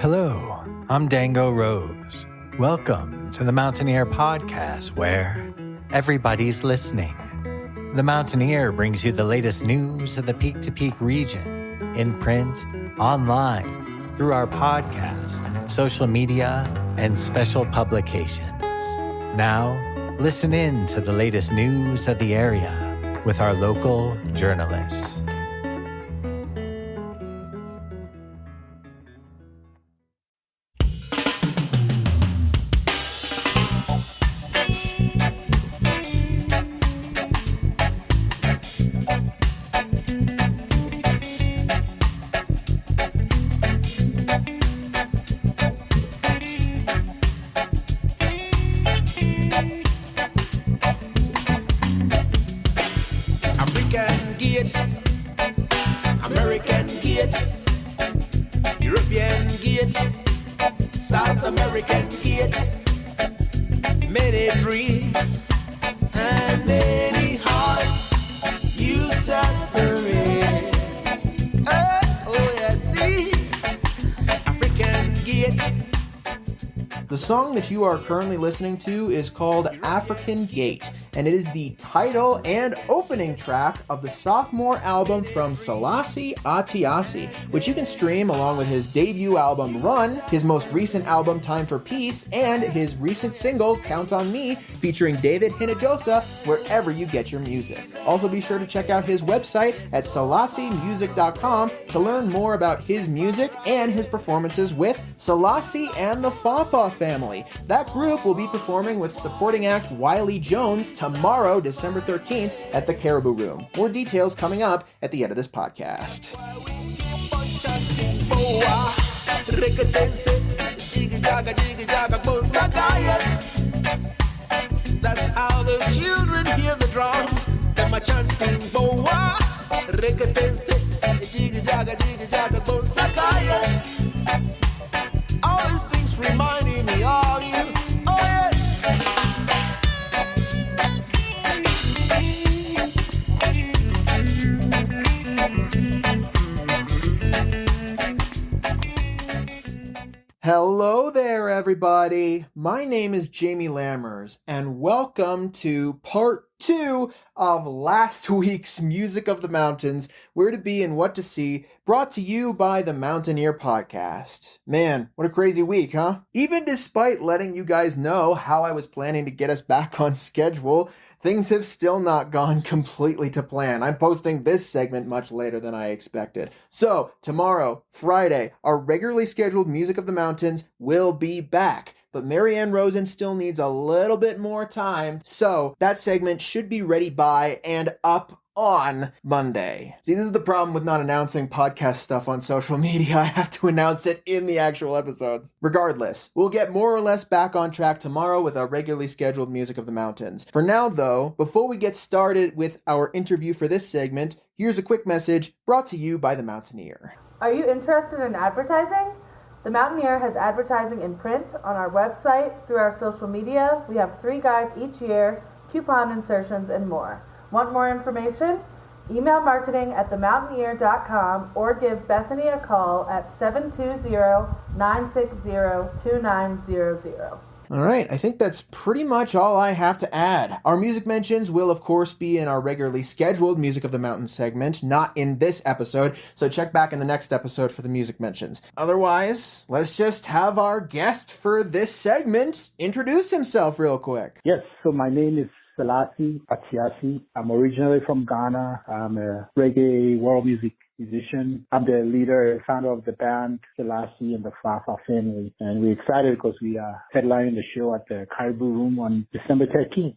Hello, I'm Dango Rose. Welcome to the Mountaineer Podcast, where everybody's listening. The Mountaineer brings you the latest news of the Peak to Peak region, in print, online, through our podcast, social media, and special publications. Now, listen in to the latest news of the area with our local journalists. The song that you are currently listening to is called African Gate, and it is the title and opening track of the sophomore album from Selasee Atiase, which you can stream along with his debut album Run, his most recent album Time for Peace, and his recent single Count on Me featuring David Hinojosa wherever you get your music. Also be sure to check out his website at selaseemusic.com to learn more about his music and his performances with Selasee and the Fafa family. That group will be performing with supporting act Wiley Jones tomorrow, December 13th, at the Caribou Room. More details coming up at the end of this podcast. That's how the children hear the drums. Them a chanting boa, reketense, jigga jaga jigga jaga bonsakaya. All these things reminding me of you. Oh yes. Hello there, everybody. My name is Jamie Lammers, and welcome to part 2 of last week's Music of the Mountains, Where to Be and What to See, brought to you by the Mountaineer Podcast. Man, what a crazy week, huh? Even despite letting you guys know how I was planning to get us back on schedule, things have still not gone completely to plan. I'm posting this segment much later than I expected. So, tomorrow, Friday, our regularly scheduled Music of the Mountains will be back. But Marianne Rosen still needs a little bit more time, so that segment should be ready by and up on Monday. See, this is the problem with not announcing podcast stuff on social media. I have to announce it in the actual episodes. Regardless, we'll get more or less back on track tomorrow with our regularly scheduled Music of the Mountains. For now, though, before we get started with our interview for this segment, here's a quick message brought to you by the Mountaineer. Are you interested in advertising? The Mountaineer has advertising in print, on our website, through our social media. We have 3 guides each year, coupon insertions, and more. Want more information? Email marketing@themountaineer.com or give Bethany a call at 720-960-2900. All right, I think that's pretty much all I have to add. Our music mentions will, of course, be in our regularly scheduled Music of the Mountains segment, not in this episode, so check back in the next episode for the music mentions. Otherwise, let's just have our guest for this segment introduce himself real quick. Yes, so my name is Selasee Atiase. I'm originally from Ghana. I'm a reggae world music musician. I'm the leader and founder of the band Selasee and the Fafa family. And we're excited because we are headlining the show at the Caribou Room on December 13th.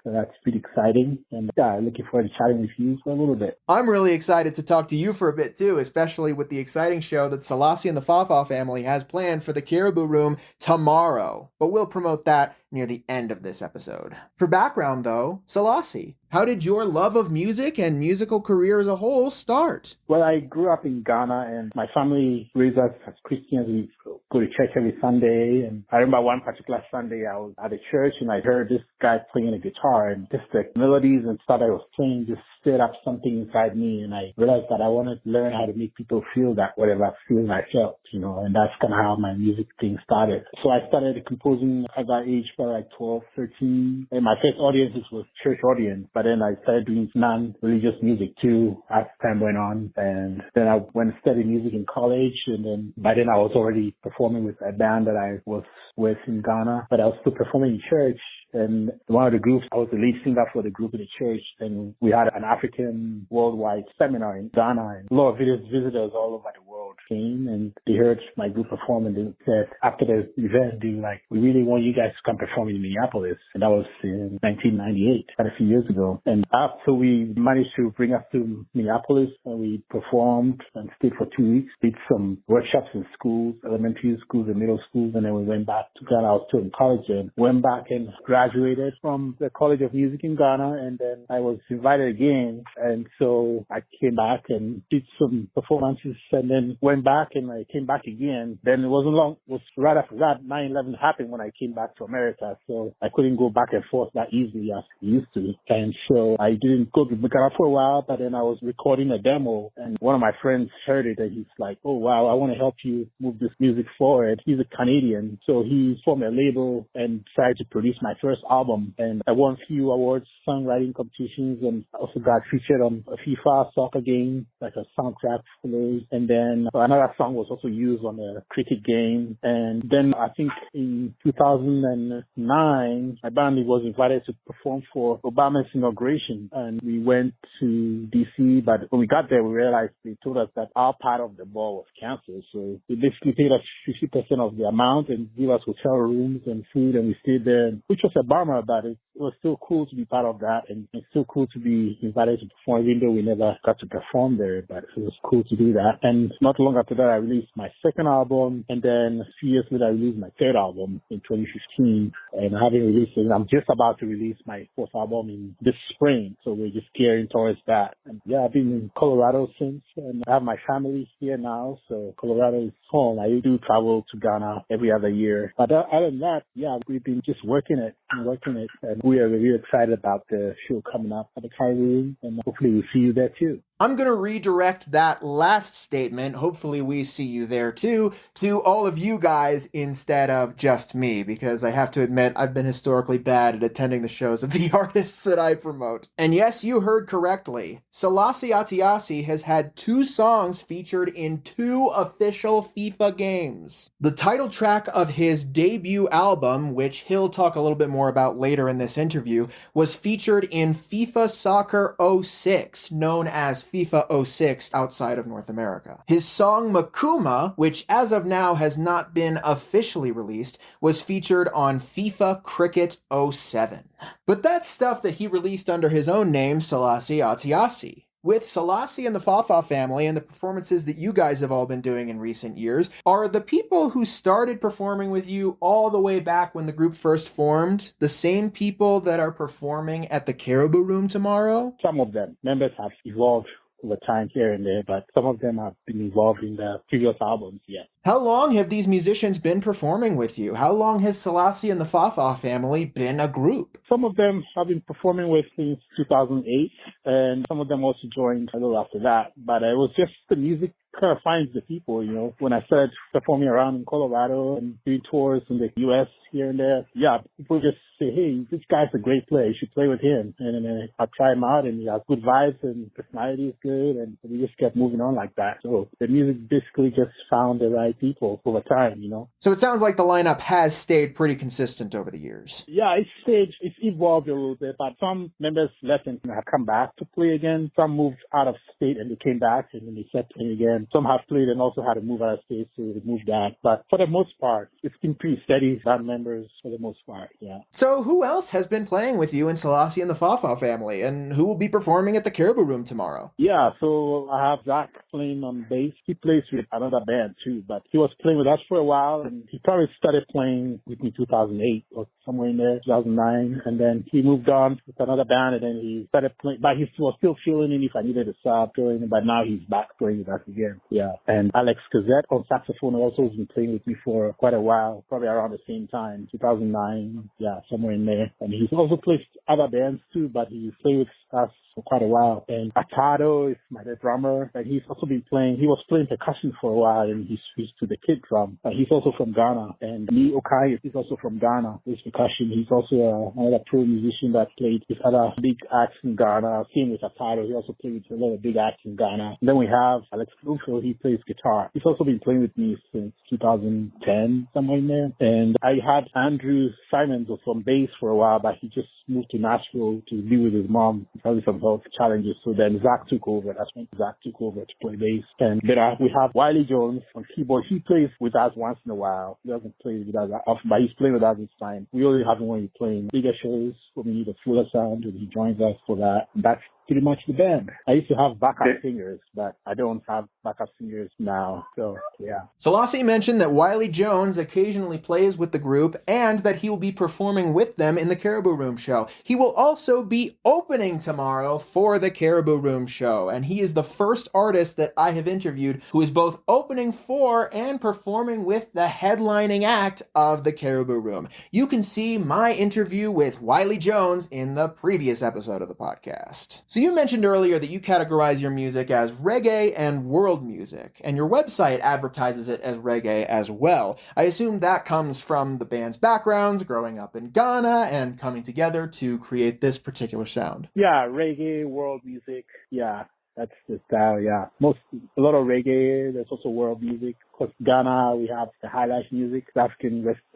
So that's pretty exciting. And looking forward to chatting with you for a little bit. I'm really excited to talk to you for a bit too, especially with the exciting show that Selasee and the Fafa family has planned for the Caribou Room tomorrow. But we'll promote that near the end of this episode. For background, though, Selasee, how did your love of music and musical career as a whole start? Well, I grew up in Ghana, and my family raised us as Christians. We go to church every Sunday, and I remember one particular Sunday I was at a church, and I heard this guy playing a guitar, and just the melodies and stuff I was playing just stirred up something inside me, and I realized that I wanted to learn how to make people feel that whatever feeling I felt, and that's kind of how my music thing started. So I started composing at that age, probably like 12, 13, and my first audiences was church audience, but then I started doing non-religious music too as time went on, and then I went to study music in college, and then by then I was already performing with a band that I was with in Ghana, but I was still performing in church. And one of the groups, I was the lead singer for the group in the church, and we had an African worldwide seminar in Ghana, and a lot of visitors all over the world came, and they heard my group perform, and they said after the event, they were like, we really want you guys to come perform in Minneapolis. And that was in 1998, quite a few years ago. And after we managed to bring us to Minneapolis, and we performed and stayed for 2 weeks, did some workshops in schools, elementary schools and middle schools, and then we went back to Ghana. I was still in college, and went back and graduated from the College of Music in Ghana, and then I was invited again, and so I came back and did some performances, and then went back, and I came back again. Then it wasn't long, it was right after that 9/11 happened when I came back to America, so I couldn't go back and forth that easily as I used to, and so I didn't go to Ghana for a while, but then I was recording a demo, and one of my friends heard it, and he's like, oh wow, I want to help you move this music forward. He's a Canadian, so he formed a label and decided to produce my first album, and I won a few awards, songwriting competitions, and also got featured on a FIFA soccer game, like a soundtrack for those. And then another song was also used on a cricket game. And then I think in 2009, my band was invited to perform for Obama's inauguration, and we went to DC, but when we got there, we realized they told us that our part of the ball was canceled. So they basically paid us 50% of the amount and gave us hotel rooms and food, and we stayed there, which was a bummer, but it was still cool to be part of that, and it's still cool to be invited to perform, even though we never got to perform there, but it was cool to do that. And not long after that, I released my second album, and then a few years later, I released my third album in 2015, and I haven't released it. I'm just about to release my fourth album in this spring, so we're just gearing towards that. And yeah, I've been in Colorado since, and I have my family here now, so Colorado is home. I do travel to Ghana every other year, but other than that, yeah, we've been just working it, and we are really excited about the show coming up at the Caribbean, and hopefully we'll see you there too. I'm going to redirect that last statement, hopefully we see you there too, to all of you guys instead of just me, because I have to admit I've been historically bad at attending the shows of the artists that I promote. And yes, you heard correctly. Selasee Atiase has had 2 songs featured in 2 official FIFA games. The title track of his debut album, which he'll talk a little bit more about later in this interview, was featured in FIFA Soccer 06, known as FIFA 06 outside of North America. His song Makuma, which as of now has not been officially released, was featured on FIFA Cricket 07. But that's stuff that he released under his own name, Selasee Atiase. With Selasee and the Fafa family and the performances that you guys have all been doing in recent years, are the people who started performing with you all the way back when the group first formed the same people that are performing at the Caribou Room tomorrow? Some of them. Members have evolved over time here and there, but some of them have been involved in the previous albums, yes. How long have these musicians been performing with you? How long has Selasee and the Fafa family been a group? Some of them have been performing with since 2008, and some of them also joined a little after that. But it was just the music kind of finds the people, When I started performing around in Colorado and doing tours in the U.S. here and there, yeah, people just say, hey, this guy's a great player. You should play with him. And then I try him out, and he has good vibes, and personality is good, and we just kept moving on like that. So the music basically just found the right people over time, So it sounds like the lineup has stayed pretty consistent over the years. Yeah, it's evolved a little bit, but some members left and have come back to play again. Some moved out of state and they came back and then they started playing again. then some have played and also had to move out of state, so we moved that. But for the most part, it's been pretty steady band members for the most part, yeah. So who else has been playing with you in Selasee and the Fafa family, and who will be performing at the Caribou Room tomorrow? Yeah, so I have Zach playing on bass. He plays with another band too, but he was playing with us for a while, and he probably started playing with me 2008 or somewhere in there, 2009, and then he moved on with another band, and then he started playing, but he was still filling in if I needed to stop filling in, but now he's back playing with us again, yeah. And Alex Cazette on saxophone also has been playing with me for quite a while, probably around the same time, 2009, yeah, somewhere in there. And he's also played other bands too, but he's played with us for quite a while. And Atado is my drummer, and he's also been playing, he was playing percussion for a while, and he switched to the kit drum. He's also from Ghana. And Lee Okai is also from Ghana, his percussion. He's also another pro musician that played with other big acts in Ghana. Same with Atado, he also played with a lot of big acts in Ghana. And then we have Alex Bloomfield, he plays guitar. He's also been playing with me since 2010, somewhere in there. And I had Andrew Simons was on bass for a while, but he just moved to Nashville to be with his mom, probably some health challenges. So then Zach took over. That's when Zach took over to play bass. And then we have Wiley Jones on keyboard. He plays with us once in a while. He doesn't play with us often, but he's playing with us this time. We only have him when he's playing bigger shows when we need a fuller sound, and he joins us for that. That's pretty much the band. I used to have backup singers, but I don't have backup singers now. So, yeah. Selasee mentioned that Wiley Jones occasionally plays with the group and that he will be performing with them in the Caribou Room show. He will also be opening tomorrow for the Caribou Room show, and he is the first artist that I have interviewed who is both opening for and performing with the headlining act of the Caribou Room. You can see my interview with Wiley Jones in the previous episode of the podcast. So you mentioned earlier that you categorize your music as reggae and world music, and your website advertises it as reggae as well. I assume that comes from the band's backgrounds, growing up in Ghana, and coming together to create this particular sound. Yeah, reggae, world music, yeah. That's the style, yeah. A lot of reggae, there's also world music. Of course, Ghana, we have the high life music, West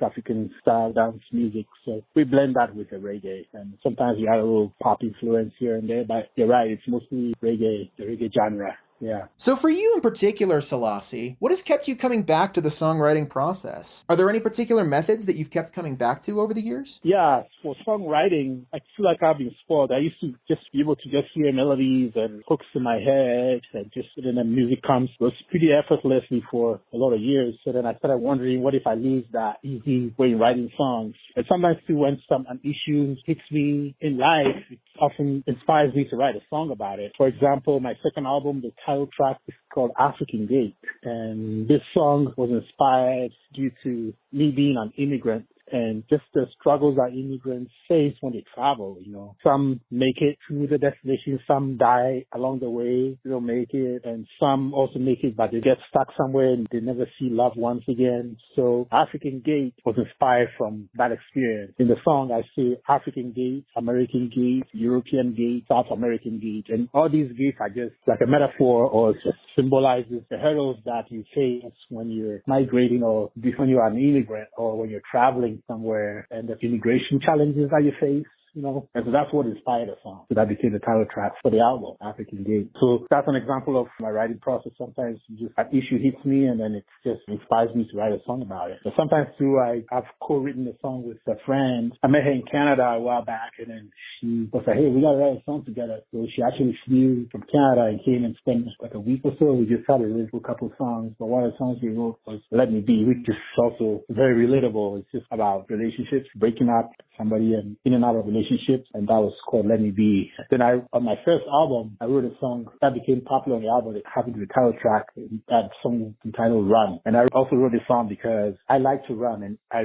African style dance music. So we blend that with the reggae. And sometimes we add a little pop influence here and there, but you're right, it's mostly reggae, the reggae genre. Yeah. So for you in particular, Selasee, what has kept you coming back to the songwriting process? Are there any particular methods that you've kept coming back to over the years? Yeah, for songwriting, I feel like I've been spoiled. I used to just be able to just hear melodies and hooks in my head, and just then the music comes. It was pretty effortlessly for a lot of years. So then I started wondering, what if I lose that easy way in writing songs? And sometimes too, when an issue hits me in life, it often inspires me to write a song about it. For example, my second album, the title track is called African Gate, and this song was inspired due to me being an immigrant and just the struggles that immigrants face when they travel, you know. Some make it to the destination, some die along the way, they don't make it, and some also make it, but they get stuck somewhere and they never see loved ones again. So African Gate was inspired from that experience. In the song, I say African Gate, American Gate, European Gate, South American Gate, and all these gates are just like a metaphor, or it just symbolizes the hurdles that you face when you're migrating, or when you're an immigrant, or when you're traveling somewhere, and the immigration challenges that you face, you know. And so that's what inspired the song. So that became the title track for the album, African Gate. So that's an example of my writing process. Sometimes just an issue hits me and then it just inspires me to write a song about it. But sometimes too, I've co-written a song with a friend. I met her in Canada a while back, and then she was like, hey, we gotta write a song together. So she actually flew from Canada and came and spent like a week or so. We just had to write a couple of songs. But one of the songs we wrote was Let Me Be, which is also very relatable. It's just about relationships, breaking up somebody and in and out of relationships, and that was called Let Me Be. Then on my first album, I wrote a song that became popular on the album that happened to be the title track, that song entitled Run. And I also wrote this song because I like to run, and I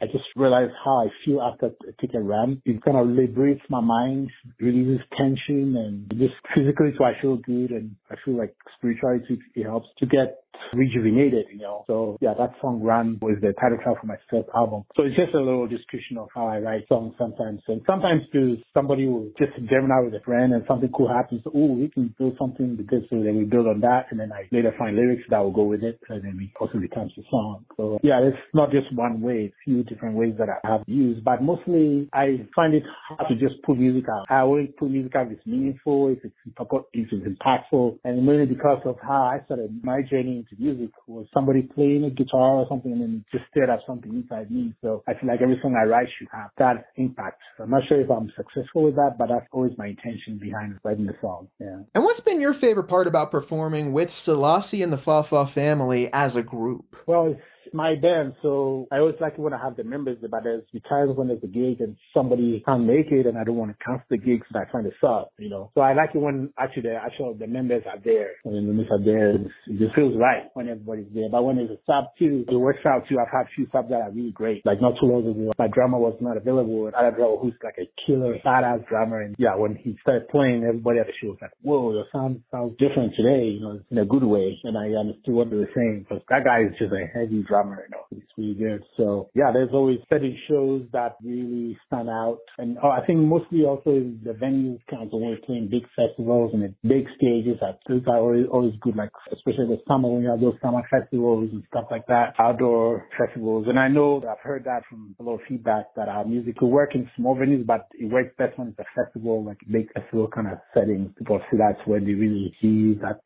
just realized how I feel after I take a run. It kind of liberates my mind, releases tension, and just physically so I feel good, and I feel like spirituality, it helps to get rejuvenated, So yeah, that song Run was the title track for my first album. So it's just a little description of how I write songs sometimes. And sometimes too, somebody will just jam out with a friend and something cool happens. Oh, we can build something with this. So then we build on that. And then I later find lyrics that will go with it. And then we also becomes the song. So yeah, it's not just one way. It's a few different ways that I have used. But mostly I find it hard to just put music out. I always put music out if it's meaningful, if it's impactful. And mainly because of how I started my journey into music was somebody playing a guitar or something and then just stirred up something inside me. So I feel like every song I write should have that impact. I'm not sure if I'm successful with that, but that's always my intention behind writing the song. Yeah. And what's been your favorite part about performing with Selasee and the Fafa family as a group? Well, it's my band, so I always like it when I have the members there, but there's times when there's a gig and somebody can't make it and I don't want to cancel the gigs and I find it suck, So I like it when actually the members are there. And when the members are there, it just feels right when everybody's there. But when there's a sub too, it works out too. I've had a few subs that are really great. Like not too long ago, my drummer was not available and I had a drummer who's like a killer, badass drummer. And yeah, when he started playing, everybody at the show was like, whoa, your sound sounds different today, in a good way. And I understood what they were saying because that guy is just a heavy drummer. It's really good. So yeah, there's always certain shows that really stand out. And I think mostly also the venues kind of always playing big festivals and the big stages. Those are always good, like especially the summer when you have those summer festivals and stuff like that, outdoor festivals. And I know I've heard that from a lot of feedback that our music could work in small venues, but it works best when it's a festival, like a big festival kind of setting. People see that's when they really see that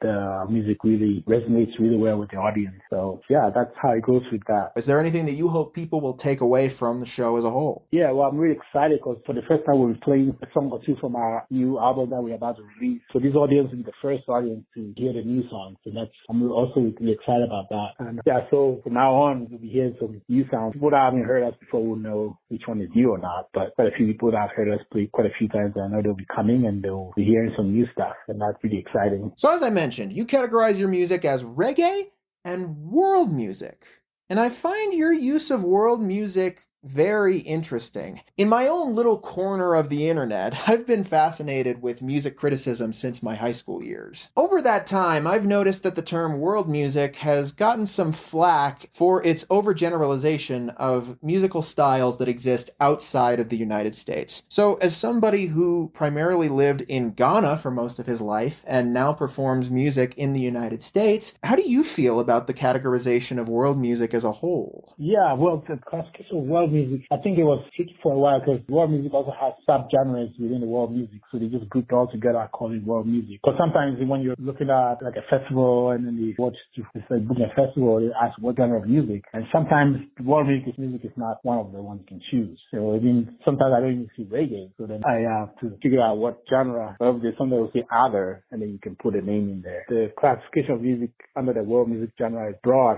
music really resonates really well with the audience. So yeah, that's how it goes with that. Is there anything that you hope people will take away from the show as a whole? Yeah, well, I'm really excited because for the first time we'll be playing a song or two from our new album that we're about to release. So this audience will be the first audience to hear the new songs. So I'm also really excited about that. And yeah, so from now on, we'll be hearing some new sounds. People that haven't heard us before will know which one is new or not. But quite a few people that have heard us play quite a few times, I know they'll be coming and they'll be hearing some new stuff. And that's really exciting. So as I mentioned, you categorize your music as reggae and world music. And I find your use of world music very interesting. In my own little corner of the internet, I've been fascinated with music criticism since my high school years. Over that time, I've noticed that the term world music has gotten some flack for its overgeneralization of musical styles that exist outside of the United States. So as somebody who primarily lived in Ghana for most of his life and now performs music in the United States, how do you feel about the categorization of world music as a whole? Yeah, well, the classification of world music, I think it was tricky for a while because world music also has sub-genres within the world music, so they just grouped all together and call it world music. Because sometimes when you're looking at like a festival and then they watch book a festival, they ask what genre of music, and sometimes world music is not one of the ones you can choose. So sometimes I don't even see reggae, so then I have to figure out what genre. Or if there's something that will say other, and then you can put a name in there. The classification of music under the world music genre is broad,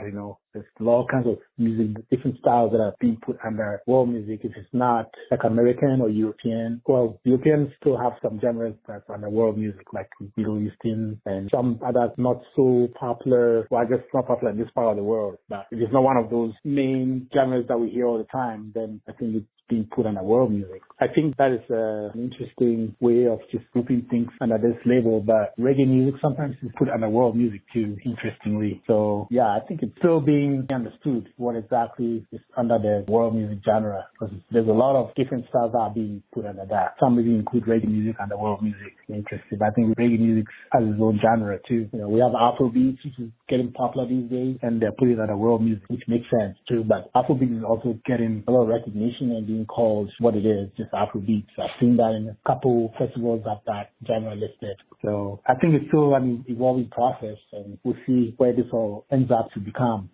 There's all kinds of music, different styles that are being put under world music. If it's not like American or European, well, Europeans still have some genres that's under world music, like Middle Eastern and some others not so popular, well, I guess not popular in this part of the world. But if it's not one of those main genres that we hear all the time, then I think it's being put under world music. I think that is an interesting way of just grouping things under this label, but reggae music sometimes is put under world music too, interestingly. So yeah, I think it's still being understood what exactly is under the world music genre, because there's a lot of different styles that are being put under that. Some maybe include reggae music under world music. Interesting. I think reggae music has its own genre too. We have Afrobeats, which is getting popular these days, and they're putting it under world music, which makes sense too. But Afrobeats is also getting a lot of recognition and being called what it is, just Afrobeats. I've seen that in a couple festivals that genre listed. So I think it's still an evolving process, and we'll see where this all ends up to become.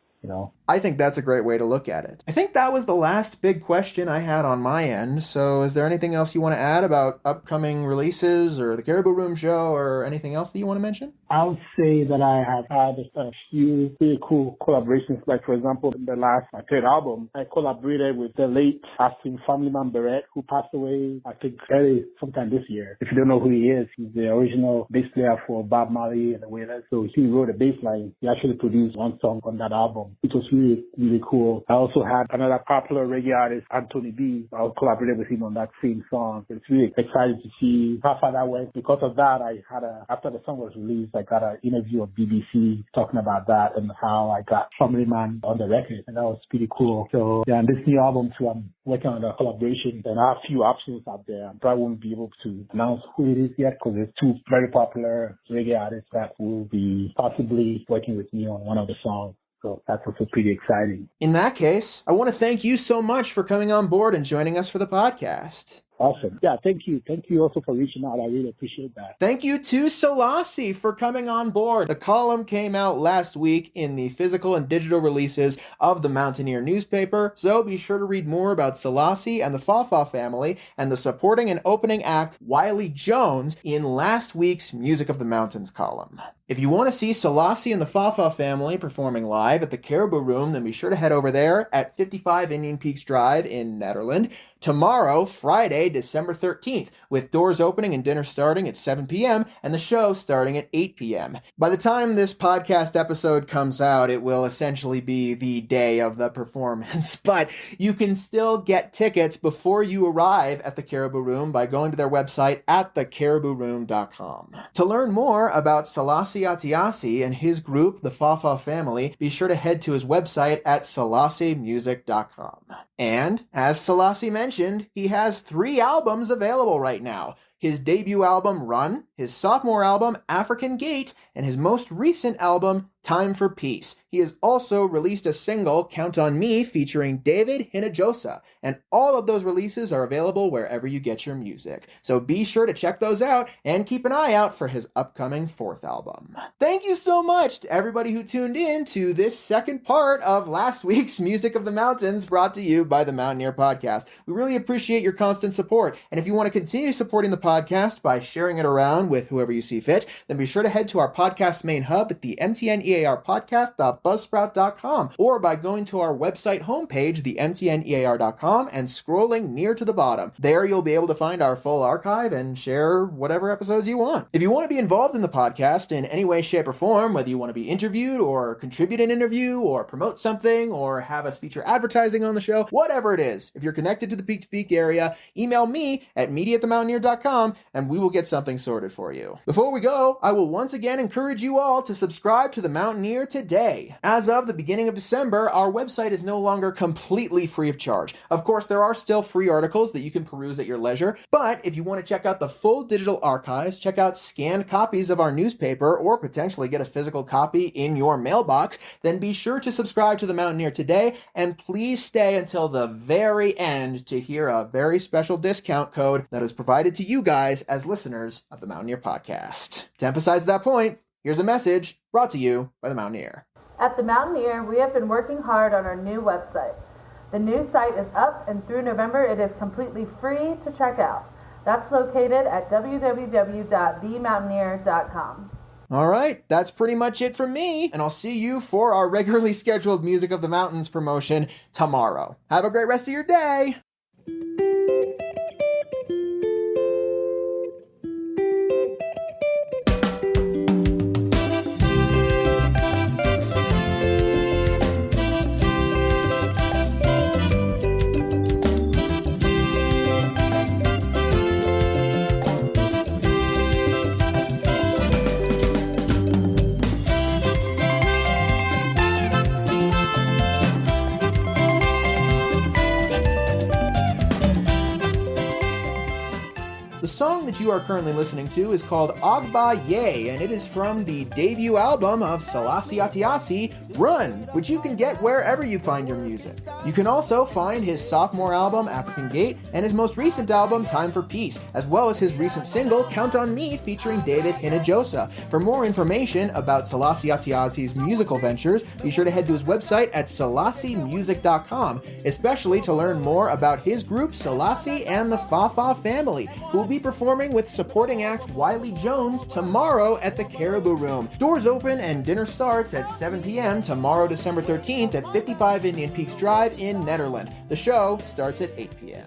I think that's a great way to look at it. I think that was the last big question I had on my end. So is there anything else you want to add about upcoming releases or the Caribou Room show or anything else that you want to mention? I'll say that I have had a few really cool collaborations. Like, for example, in my third album, I collaborated with the late acting family man Barrett, who passed away, I think, early sometime this year. If you don't know who he is, he's the original bass player for Bob Marley and the Wailers. So he wrote a bass line. He actually produced one song on that album. it was really, really cool. I also had another popular reggae artist, Anthony B. I collaborated with him on that same song. It's really exciting to see how far that went. Because of that, after the song was released, I got an interview on BBC talking about that and how I got Family Man on the record, and that was pretty cool. So yeah, and this new album too, I'm working on a collaboration, and I have a few options out there. I probably won't be able to announce who it is yet because there's two very popular reggae artists that will be possibly working with me on one of the songs. So that's also pretty exciting. In that case, I want to thank you so much for coming on board and joining us for the podcast. Awesome. Yeah, thank you. Thank you also for reaching out. I really appreciate that. Thank you to Selasee for coming on board. The column came out last week in the physical and digital releases of the Mountaineer newspaper, so be sure to read more about Selasee and the Fafa family and the supporting and opening act Wiley Jones in last week's Music of the Mountains column. If you want to see Selasee and the Fafa family performing live at the Caribou Room, then be sure to head over there at 55 Indian Peaks Drive in Netherland tomorrow, Friday, December 13th, with doors opening and dinner starting at 7 p.m. and the show starting at 8 p.m. By the time this podcast episode comes out, it will essentially be the day of the performance, but you can still get tickets before you arrive at the Caribou Room by going to their website at thecaribouroom.com. To learn more about Selasee Atiase and his group, the Fafa family, be sure to head to his website at selaseemusic.com. And, as Selasee mentioned, he has 3 albums available right now. His debut album, Run, his sophomore album, African Gate, and his most recent album, Time for Peace. He has also released a single, Count on Me, featuring David Hinajosa, and all of those releases are available wherever you get your music. So be sure to check those out and keep an eye out for his upcoming 4th album. Thank you so much to everybody who tuned in to this second part of last week's Music of the Mountains, brought to you by the Mountaineer Podcast. We really appreciate your constant support, and if you want to continue supporting the podcast by sharing it around with whoever you see fit, then be sure to head to our podcast main hub at the mtnearpodcast.buzzsprout.com or by going to our website homepage, the mtnear.com, and scrolling near to the bottom. There you'll be able to find our full archive and share whatever episodes you want. If you want to be involved in the podcast in any way, shape, or form, whether you want to be interviewed or contribute an interview or promote something or have us feature advertising on the show, whatever it is, if you're connected to the Peak to Peak area, email me at media@themountaineer.com and we will get something sorted for you. Before we go, I will once again encourage you all to subscribe to The Mountaineer today. As of the beginning of December, our website is no longer completely free of charge. Of course, there are still free articles that you can peruse at your leisure, but if you want to check out the full digital archives, check out scanned copies of our newspaper, or potentially get a physical copy in your mailbox, then be sure to subscribe to The Mountaineer today, and please stay until the very end to hear a very special discount code that is provided to you guys as listeners of the Mountaineer Podcast. To emphasize that point, here's a message brought to you by the Mountaineer. At the Mountaineer, we have been working hard on our new website. The new site is up, and through November it is completely free to check out. That's located at www.themountaineer.com. All right, that's pretty much it from me, and I'll see you for our regularly scheduled Music of the Mountains promotion tomorrow. Have a great rest of your day! The song that you are currently listening to is called Agba Ye, and it is from the debut album of Selasee Atiase, Run, which you can get wherever you find your music. You can also find his sophomore album, African Gate, and his most recent album, Time for Peace, as well as his recent single, Count on Me, featuring David Hinajosa. For more information about Selasee Atiase's musical ventures, be sure to head to his website at selaseemusic.com, especially to learn more about his group, Selasee and the Fafa family, who will be performing with supporting act Wiley Jones tomorrow at the Caribou Room. Doors open and dinner starts at 7 p.m. tomorrow, December 13th at 55 Indian Peaks Drive in Netherland. The show starts at 8 p.m.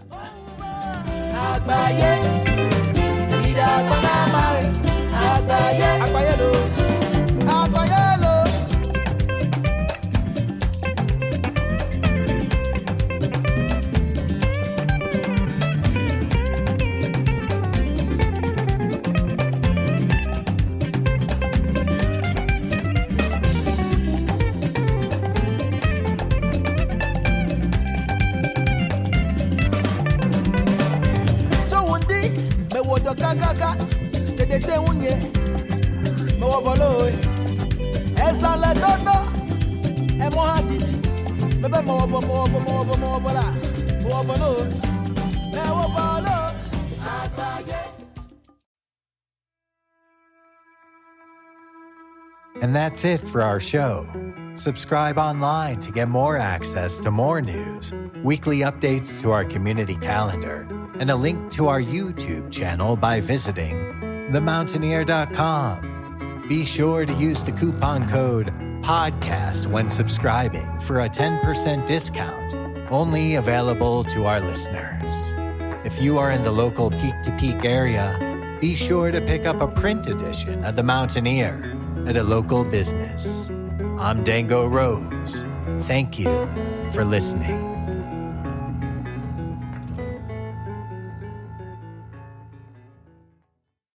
volo. Esa le toto. E mo hatiti. Bebe mo vola. Mo volo. Me wo volo. Ataye. And that's it for our show. Subscribe online to get more access to more news, weekly updates to our community calendar, and a link to our YouTube channel by visiting themountaineer.com. Be sure to use the coupon code PODCAST when subscribing for a 10% discount, only available to our listeners. If you are in the local peak-to-peak area, be sure to pick up a print edition of The Mountaineer at a local business. I'm Dango Rose. Thank you for listening.